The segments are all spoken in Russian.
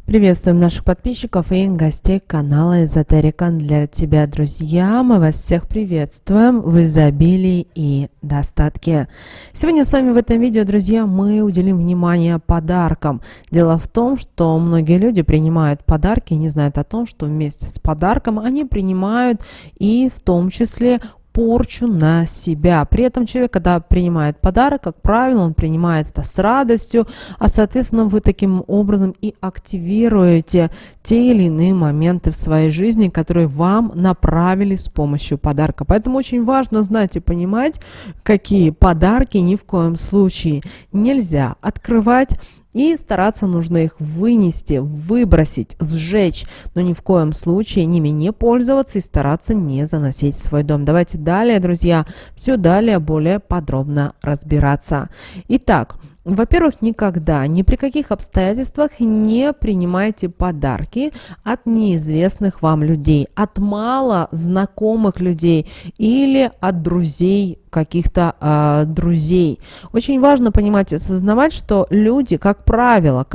Приветствуем наших подписчиков и гостей канала Эзотерика для тебя, друзья. Мы вас всех приветствуем в изобилии и достатке. Сегодня с вами в этом видео, друзья, мы уделим внимание подаркам. Дело в том, что многие люди принимают подарки и не знают о том, что вместе с подарком они принимают и в том числе порчу на себя. При этом человек, когда принимает подарок, как правило, он принимает это с радостью, а соответственно вы таким образом и активируете те или иные моменты в своей жизни, которые вам направили с помощью подарка. Поэтому очень важно знать и понимать, какие подарки ни в коем случае нельзя открывать. И стараться нужно их вынести, выбросить, сжечь, но ни в коем случае ними не пользоваться и стараться не заносить в свой дом. Давайте далее, друзья, все далее более подробно разбираться. Итак, во-первых, никогда, ни при каких обстоятельствах не принимайте подарки от неизвестных вам людей, от мало знакомых людей или от друзей каких-то друзей. Очень важно понимать и осознавать, что люди, как правило,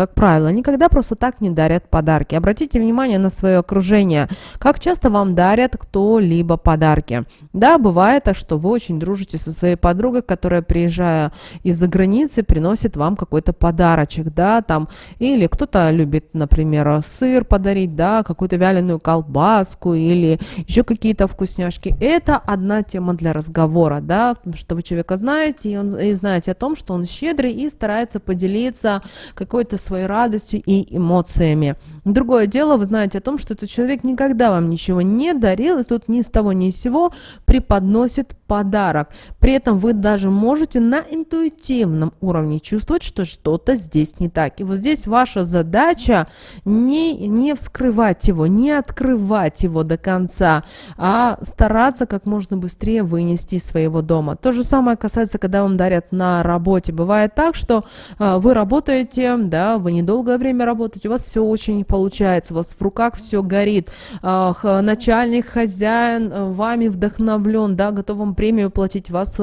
никогда просто так не дарят подарки. Обратите внимание на свое окружение. Как часто вам дарят кто-либо подарки? Да, бывает, что вы очень дружите со своей подругой, которая, приезжая из-за границы, приносит вам какой-то подарочек, да, там, или кто-то любит, например, сыр подарить, да, какую-то вяленую колбаску или еще какие-то вкусняшки. Это одна тема для разговора, да, потому что вы человека знаете, и знаете о том, что он щедрый и старается поделиться какой-то своей радостью и эмоциями. Другое дело, вы знаете о том, что этот человек никогда вам ничего не дарил, и тут ни с того ни с сего преподносит подарок. При этом вы даже можете на интуитивном уровне чувствовать, что что-то здесь не так. И вот здесь ваша задача не вскрывать его, не открывать его до конца, а стараться как можно быстрее вынести из своего дома. То же самое касается, когда вам дарят на работе. Бывает так, что вы работаете, да, вы недолгое время работаете, у вас все очень получается, у вас в руках все горит, начальник, хозяин вами вдохновлен, да, готов вам премию платить, вас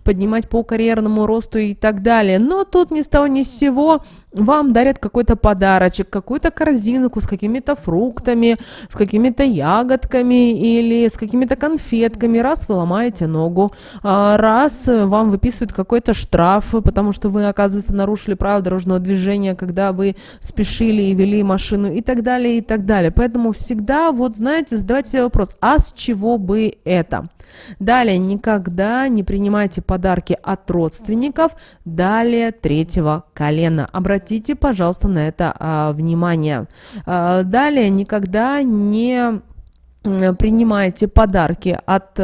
поднимать по карьерному росту и так далее. Но тут ни с того ни с сего вам дарят какой-то подарочек, какую-то корзинку с какими-то фруктами, с какими-то ягодками или с какими-то конфетками. Раз вы ломаете ногу, раз вам выписывают какой-то штраф, потому что вы, оказывается, нарушили правила дорожного движения, когда вы спешили и вели машину и так далее, и так далее. Поэтому всегда, вот знаете, задавайте себе вопрос, а с чего бы это? Далее, никогда не принимайте подарки от родственников, далее третьего колена. Обратите, пожалуйста, на это внимание. Далее, никогда не принимайте подарки от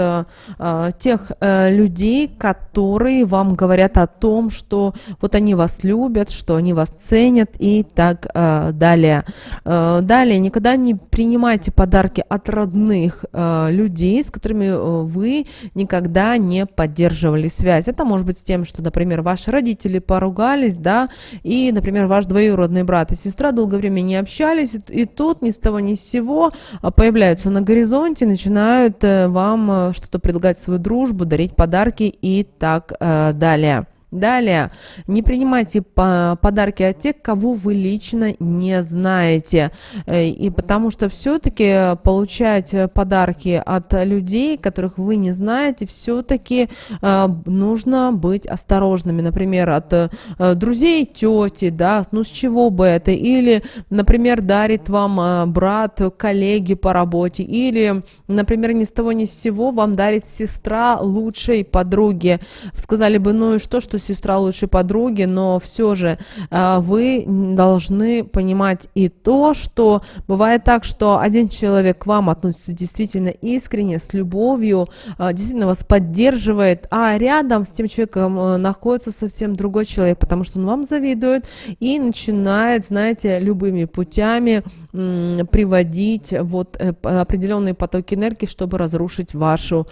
тех людей, которые вам говорят о том, что вот они вас любят, что они вас ценят и так далее. Далее, никогда не принимайте подарки от родных людей, с которыми вы никогда не поддерживали связь. Это может быть с тем, что, например, ваши родители поругались, да, и, например, ваш двоюродный брат и сестра долгое время не общались, и тут ни с того ни с сего появляются на горизонте, начинают вам что-то предлагать, свою дружбу, дарить подарки и так далее. Далее, не принимайте подарки от тех, кого вы лично не знаете, и потому что все-таки получать подарки от людей, которых вы не знаете, все-таки нужно быть осторожными. Например, от друзей тети, да, ну с чего бы это, или, например, дарит вам брат коллеги по работе, или, например, ни с того ни с сего вам дарит сестра лучшей подруги. Сказали бы, ну и что сестра лучшей подруги, но все же вы должны понимать и то, что бывает так, что один человек к вам относится действительно искренне, с любовью, действительно вас поддерживает, а рядом с тем человеком находится совсем другой человек, потому что он вам завидует и начинает, знаете, любыми путями приводить вот определенные потоки энергии, чтобы разрушить вашу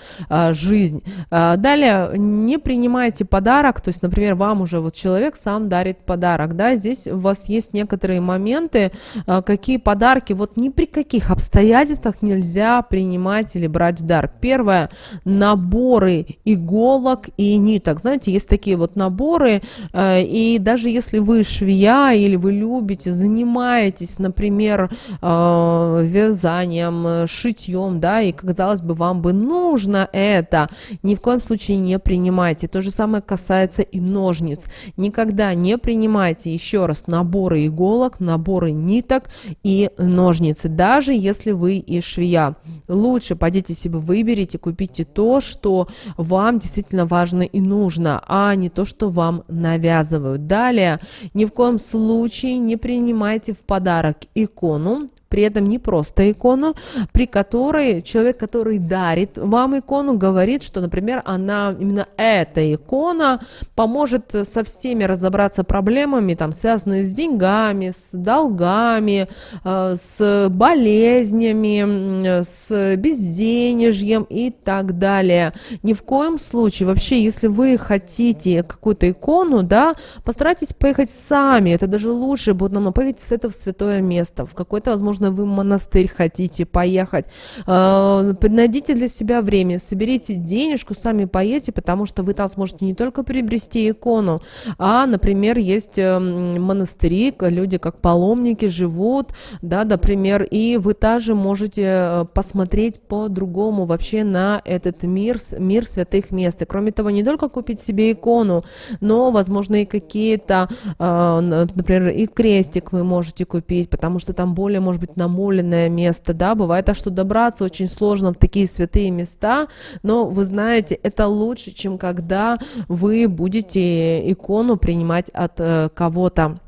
жизнь. Далее, не принимайте подарок, то есть, например, вам уже вот человек сам дарит подарок, да, здесь у вас есть некоторые моменты, какие подарки, вот ни при каких обстоятельствах нельзя принимать или брать в дар. Первое, наборы иголок и ниток, знаете, есть такие вот наборы, и даже если вы швея или вы любите, занимаетесь, например, вязанием, шитьем, да, и, казалось бы, вам бы нужно это, ни в коем случае не принимайте. То же самое касается и ножниц. Никогда не принимайте, еще раз, наборы иголок, наборы ниток и ножницы, даже если вы и швея. Лучше пойдите себе выберите, купите то, что вам действительно важно и нужно, а не то, что вам навязывают. Далее, ни в коем случае не принимайте в подарок икону, при этом не просто икону, при которой человек, который дарит вам икону, говорит, что, например, именно эта икона поможет со всеми разобраться проблемами, там, связанные с деньгами, с долгами, с болезнями, с безденежьем и так далее. Ни в коем случае, вообще, если вы хотите какую-то икону, да, постарайтесь поехать сами, это даже лучше будет нам поехать в это святое место, в какой-то, возможно, вы в монастырь хотите поехать, найдите для себя время, соберите денежку, сами поедете, потому что вы там сможете не только приобрести икону, а, например, есть монастыри, люди как паломники живут, да, например, и вы также можете посмотреть по-другому вообще на этот мир святых мест. И, кроме того, не только купить себе икону, но, возможно, и какие-то, например, и крестик вы можете купить, потому что там более, может быть, намоленное место, да, бывает так, что добраться очень сложно в такие святые места, но вы знаете, это лучше, чем когда вы будете икону принимать от кого-то.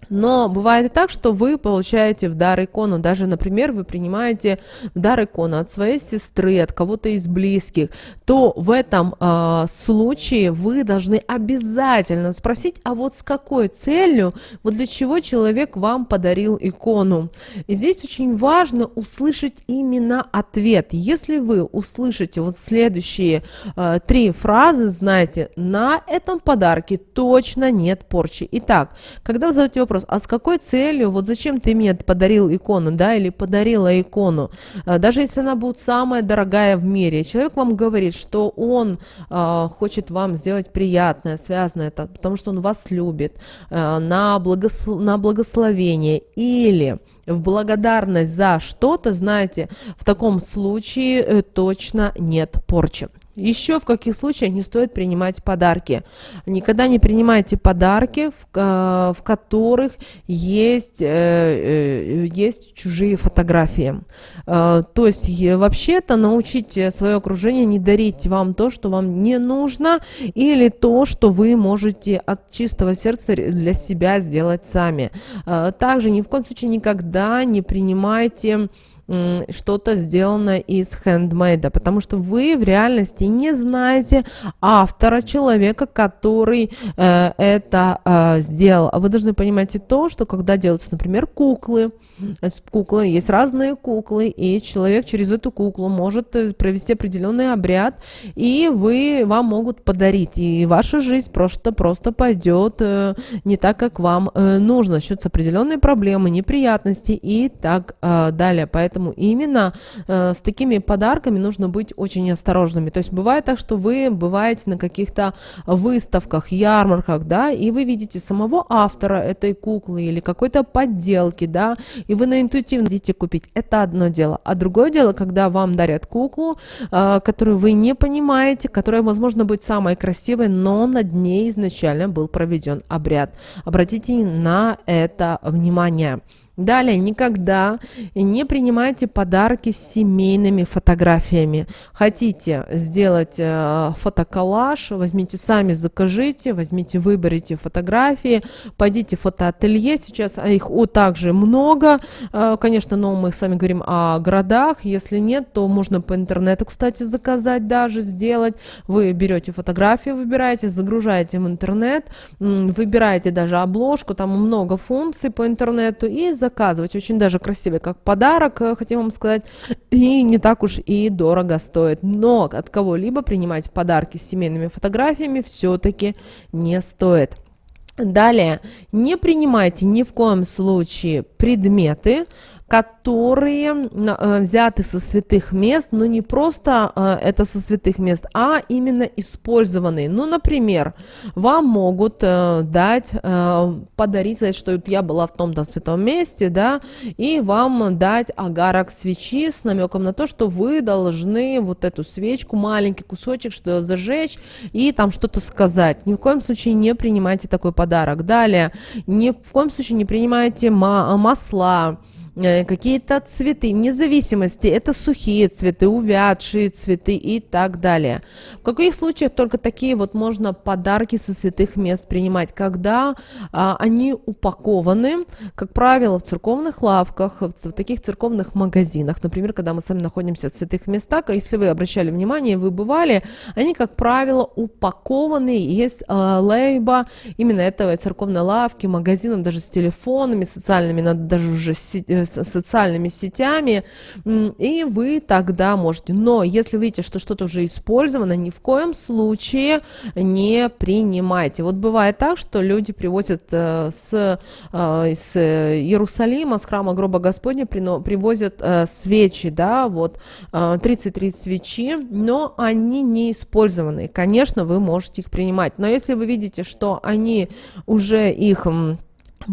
Но бывает и так, что вы получаете в дар икону, даже, например, вы принимаете в дар икону от своей сестры, от кого-то из близких, то в этом случае вы должны обязательно спросить, а вот с какой целью, вот для чего человек вам подарил икону. И здесь очень важно услышать именно ответ. Если вы услышите вот следующие 3 фразы, знаете, на этом подарке точно нет порчи. Итак, когда вы задаете вопрос, а с какой целью, вот зачем ты мне подарил икону, да, или подарила икону, даже если она будет самая дорогая в мире, человек вам говорит, что он хочет вам сделать приятное, связанное это, потому что он вас любит, на благословение или в благодарность за что-то, знаете, в таком случае точно нет порчи. Еще в каких случаях не стоит принимать подарки? Никогда не принимайте подарки, в которых есть чужие фотографии. То есть вообще-то научите свое окружение не дарить вам то, что вам не нужно, или то, что вы можете от чистого сердца для себя сделать сами. Также ни в коем случае никогда не принимайте что-то сделано из хендмейда, потому что вы в реальности не знаете автора, человека, который это сделал. А вы должны понимать и то, что когда делаются, например, куклы, есть разные куклы, и человек через эту куклу может провести определенный обряд, и вам могут подарить, и ваша жизнь просто пойдет не так, как вам нужно, начнутся определенные проблемы, неприятности и так далее. Поэтому именно с такими подарками нужно быть очень осторожными. То есть бывает так, что вы бываете на каких-то выставках, ярмарках, да, и вы видите самого автора этой куклы или какой-то подделки, да, и вы на интуитивно хотите купить. Это одно дело. А другое дело, когда вам дарят куклу, которую вы не понимаете, которая, возможно, будет самой красивой, но над ней изначально был проведен обряд. Обратите на это внимание. Далее, никогда не принимайте подарки с семейными фотографиями. Хотите сделать фотоколлаж, возьмите сами, закажите, выберите фотографии, пойдите в фотоателье, сейчас их также много, конечно, но мы с вами говорим о городах, если нет, то можно по интернету, кстати, заказать даже, сделать. Вы берете фотографию, выбираете, загружаете в интернет, выбираете даже обложку, там много функций по интернету и заказываете заказывать. Очень даже красивый как подарок, хотим вам сказать, и не так уж и дорого стоит. Но от кого-либо принимать подарки с семейными фотографиями все-таки не стоит. Далее, не принимайте ни в коем случае предметы, которые взяты со святых мест, но не просто это со святых мест, а именно использованные. Ну, например, вам могут дать, подарить, сказать, что вот я была в том-то святом месте, да, и вам дать агарок свечи с намеком на то, что вы должны вот эту свечку, маленький кусочек, что зажечь и там что-то сказать. Ни в коем случае не принимайте такой подарок. Далее, ни в коем случае не принимайте масла, какие-то цветы, вне зависимости, это сухие цветы, увядшие цветы и так далее. В каких случаях только такие вот можно подарки со святых мест принимать? Когда они упакованы, как правило, в церковных лавках, в таких церковных магазинах. Например, когда мы с вами находимся в святых местах, если вы обращали внимание, вы бывали, они, как правило, упакованы, есть лейба именно этого церковной лавки, магазинов, даже с телефонами социальными, даже уже социальными сетями, и вы тогда можете. Но если вы видите, что что-то уже использовано, ни в коем случае не принимайте. Вот бывает так, что люди привозят с Иерусалима, с храма гроба Господня, привозят свечи, да, вот 33 свечи, но они не использованы. Конечно, вы можете их принимать, но если вы видите, что они уже их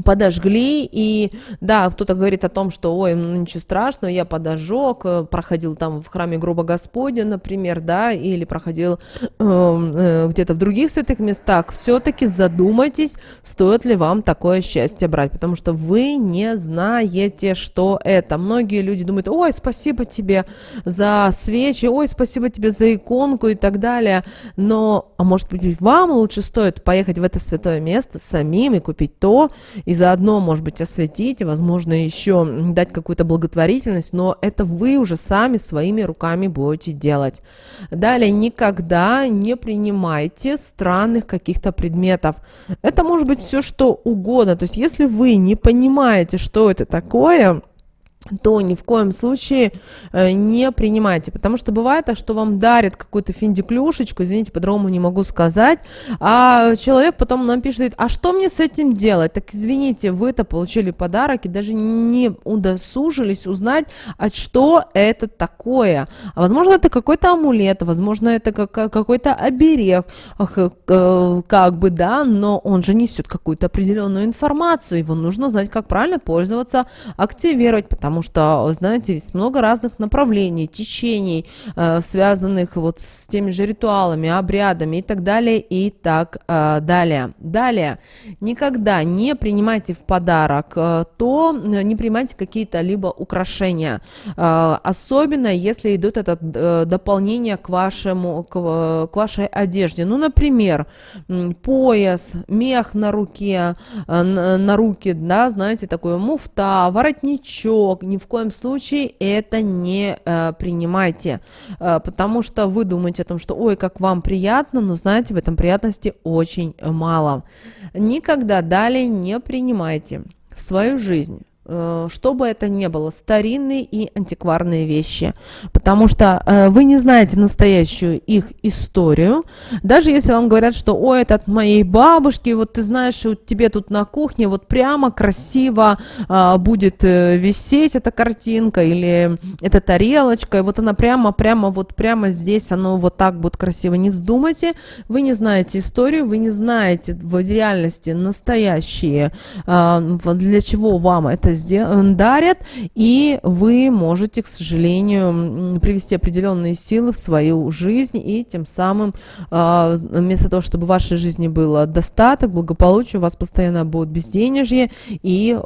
подожгли, и да, кто-то говорит о том, что ой, ну ничего страшного, я подожег, проходил там в храме гроба Господня, например, да, или проходил где-то в других святых местах, все-таки задумайтесь, стоит ли вам такое счастье брать, потому что вы не знаете, что это. Многие люди думают, ой, спасибо тебе за свечи, ой, спасибо тебе за иконку и так далее, но, а может быть, вам лучше стоит поехать в это святое место самим и купить то, и заодно, может быть, осветить, возможно, еще дать какую-то благотворительность, но это вы уже сами своими руками будете делать. Далее, никогда не принимайте странных каких-то предметов. Это может быть все что угодно. То есть, если вы не понимаете, что это такое, то ни в коем случае не принимайте, потому что бывает так, что вам дарят какую-то финдиклюшечку, извините, по-другому не могу сказать, а человек потом нам пишет, говорит, а что мне с этим делать? Так извините, вы-то получили подарок и даже не удосужились узнать, а что это такое. А возможно, это какой-то амулет, возможно, это какой-то оберег, как бы, да, но он же несет какую-то определенную информацию, его нужно знать, как правильно пользоваться, активировать, потому что, знаете, есть много разных направлений, течений, связанных вот с теми же ритуалами, обрядами и так далее, и так далее. Далее, никогда не принимайте в подарок не принимайте какие-то либо украшения, особенно если идут это дополнение к вашей одежде. Ну, например, пояс, мех на руке, да, знаете, такое муфта, воротничок, ни в коем случае это не принимайте, потому что вы думаете о том, что ой, как вам приятно, но знаете, в этом приятности очень мало. Никогда далее не принимайте в свою жизнь, что бы это ни было, старинные и антикварные вещи, потому что вы не знаете настоящую их историю, даже если вам говорят, что ой, это от моей бабушки, вот ты знаешь, вот тебе тут на кухне вот прямо красиво будет висеть эта картинка или эта тарелочка, и вот она прямо здесь, оно вот так будет красиво, не вздумайте, вы не знаете историю, вы не знаете в реальности настоящие, для чего вам это дарят, и вы можете, к сожалению, привести определенные силы в свою жизнь, и тем самым вместо того, чтобы в вашей жизни было достаток, благополучие, у вас постоянно будет безденежье и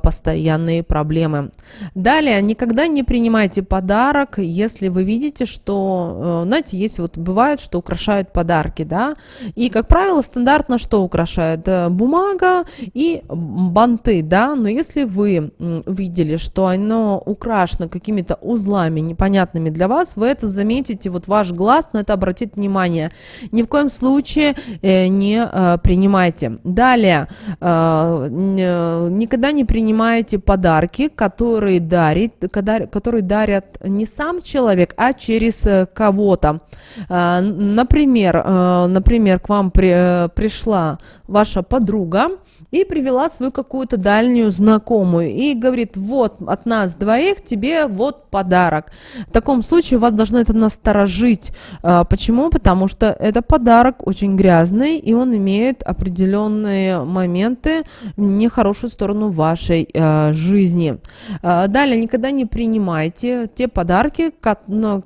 постоянные проблемы. Далее, никогда не принимайте подарок, если вы видите, что, знаете, есть вот бывает, что украшают подарки, да, и, как правило, стандартно что украшает? Бумага и банты, да, но если вы вы увидели, что оно украшено какими-то узлами непонятными для вас, вы это заметите, вот ваш глаз на это обратит внимание. Ни в коем случае не принимайте. Далее, никогда не принимайте подарки, которые дарят не сам человек, а через кого-то. Например, к вам пришла ваша подруга и привела свою какую-то дальнюю знакомую и говорит: вот от нас двоих тебе вот подарок. В таком случае вас должно это насторожить. Почему? Потому что это подарок очень грязный, и он имеет определенные моменты в нехорошую сторону вашей жизни. Далее, никогда не принимайте те подарки,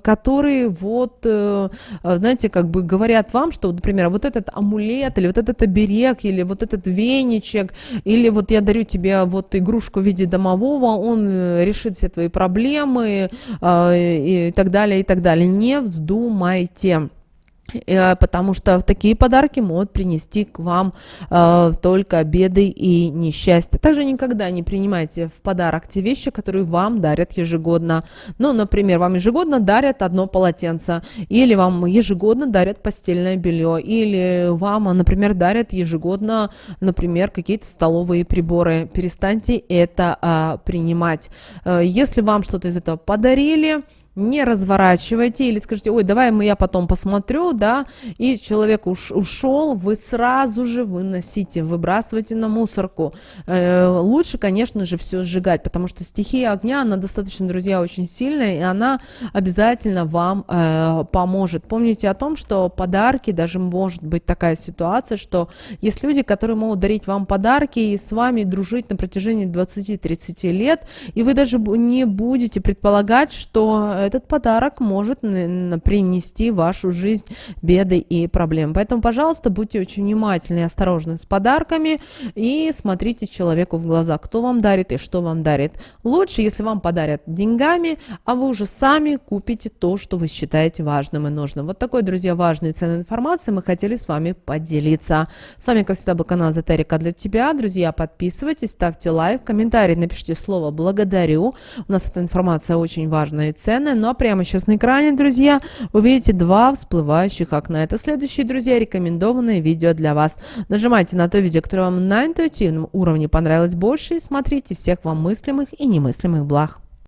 которые вот, знаете, как бы говорят вам, что, например, вот этот амулет, или вот этот оберег, или вот этот веничек, или вот я дарю тебе вот игрушку в виде домового, он решит все твои проблемы, и так далее, и так далее. Не вздумайте. Потому что такие подарки могут принести к вам только беды и несчастья. Также никогда не принимайте в подарок те вещи, которые вам дарят ежегодно. Ну, например, вам ежегодно дарят одно полотенце, или вам ежегодно дарят постельное белье, или вам, например, дарят ежегодно, например, какие-то столовые приборы. Перестаньте это принимать. Если вам что-то из этого подарили, не разворачивайте или скажите: ой, давай я потом посмотрю, да, и человек ушел, вы сразу же выносите, выбрасывайте на мусорку. Лучше, конечно же, все сжигать, потому что стихия огня, она достаточно, друзья, очень сильная, и она обязательно вам поможет. Помните о том, что подарки, даже может быть такая ситуация, что есть люди, которые могут дарить вам подарки и с вами дружить на протяжении 20-30 лет, и вы даже не будете предполагать, что этот подарок может принести в вашу жизнь беды и проблемы. Поэтому, пожалуйста, будьте очень внимательны и осторожны с подарками и смотрите человеку в глаза, кто вам дарит и что вам дарит. Лучше, если вам подарят деньгами, а вы уже сами купите то, что вы считаете важным и нужным. Вот такой, друзья, важной и ценной информацией мы хотели с вами поделиться. С вами, как всегда, был канал Эзотерика для тебя. Друзья, подписывайтесь, ставьте лайк, комментарий, напишите слово «благодарю». У нас эта информация очень важная и ценная. Ну а прямо сейчас на экране, друзья, вы видите два всплывающих окна. Это следующие, друзья, рекомендованные видео для вас. Нажимайте на то видео, которое вам на интуитивном уровне понравилось больше, и смотрите. Всех вам мыслимых и немыслимых благ.